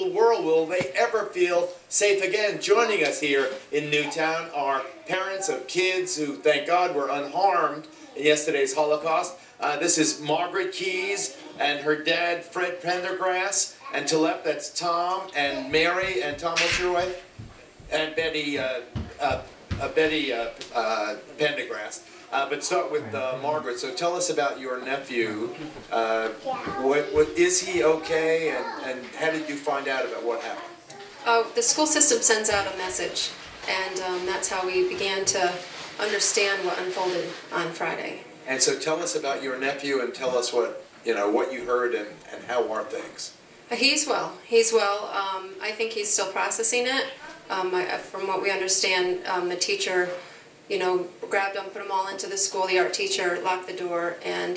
school world will they ever feel safe again? Joining us here in Newtown are parents of kids who, thank God, were unharmed in yesterday's Holocaust. This is Margaret Keys and her dad, Fred Pendergasts, and to left, that's Tom and Mary, and Tom, what's your wife? And Betty, Pendergast. But start with Margaret. So tell us about your nephew. What is he okay, and how did you find out about what happened? The school system sends out a message, and that's how we began to understand what unfolded on Friday. And so tell us about your nephew, and tell us what you heard, and how are things. He's well. He's well. I think he's still processing it. From what we understand, the teacher, grabbed them, put them all into the school. The art teacher locked the door, and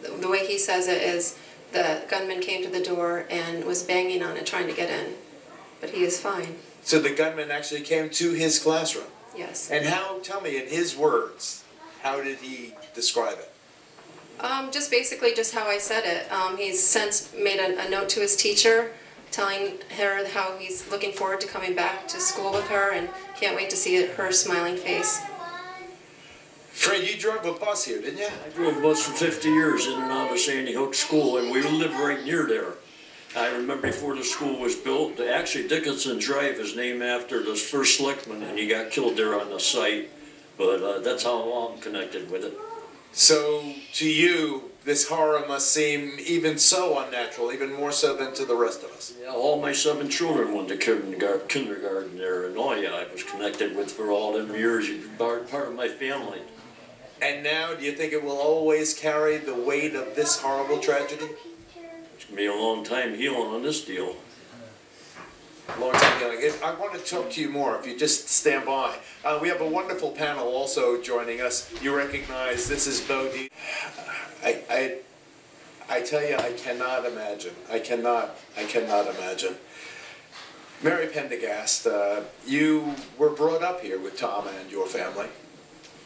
the way he says it is the gunman came to the door and was banging on it, trying to get in. But he is fine. So the gunman actually came to his classroom? Yes. And tell me in his words, how did he describe it? Just basically just how I said it. He's since made a note to his teacher telling her how he's looking forward to coming back to school with her and can't wait to see her smiling face. Fred, you drove a bus here, didn't you? I drove a bus for 50 years in and out of Sandy Hook School, and we lived right near there. I remember before the school was built, actually Dickinson Drive is named after the first selectman, and he got killed there on the site. But that's how I'm connected with it. So, to you, this horror must seem even so unnatural, even more so than to the rest of us. Yeah, all my 7 children went to kindergarten there, and I was connected with for all them years. You're part of my family. And now, do you think it will always carry the weight of this horrible tragedy? It's going to be a long time healing on this deal. Long time healing. I want to talk to you more, if you just stand by. We have a wonderful panel also joining us. You recognize this is Bodie. I tell you, I cannot imagine. I cannot imagine. Mary Pendergast, you were brought up here with Tom and your family.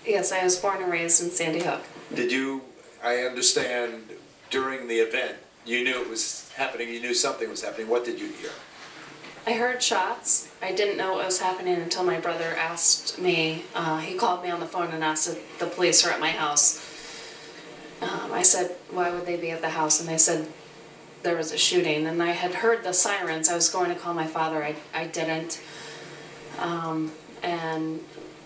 Yes, I was born and raised in Sandy Hook. Did you, I understand, during the event, you knew it was happening, you knew something was happening. What did you hear? I heard shots. I didn't know what was happening until my brother asked me. He called me on the phone and asked if the police were at my house. I said, why would they be at the house? And they said there was a shooting. And I had heard the sirens. I was going to call my father. I didn't. And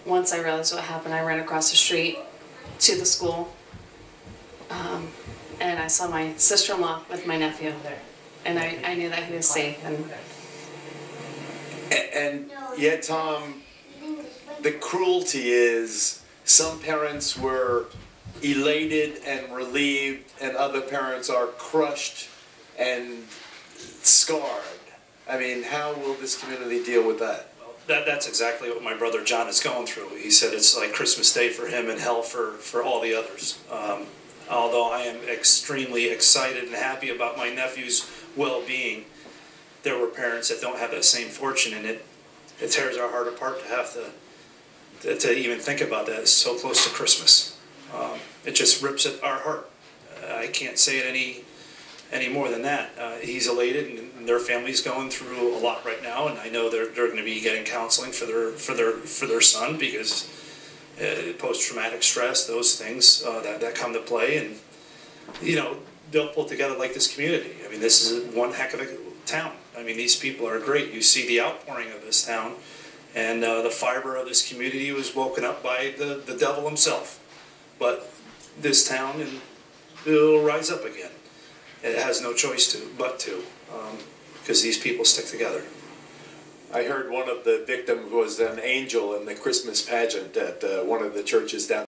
once I realized what happened, I ran across the street to the school. And I saw my sister-in-law with my nephew. And I knew that he was safe. And yet, Tom, the cruelty is some parents were elated and relieved, and other parents are crushed and scarred. I mean, how will this community deal with that? That's exactly what my brother John is going through. He said it's like Christmas Day for him and hell for all the others. Although I am extremely excited and happy about my nephew's well-being, there were parents that don't have that same fortune, and it tears our heart apart to have to even think about that. It's so close to Christmas. It just rips at our heart. I can't say it any more than that. He's elated, and their family's going through a lot right now, and I know they're going to be getting counseling for their son, because post-traumatic stress, those things that come to play, and they'll pull together like this community. I mean, this is one heck of a town. I mean, these people are great. You see the outpouring of this town, and the fiber of this community was woken up by the devil himself. But this town, and it'll rise up again. It has no choice but to, because these people stick together. I heard one of the victims was an angel in the Christmas pageant at one of the churches down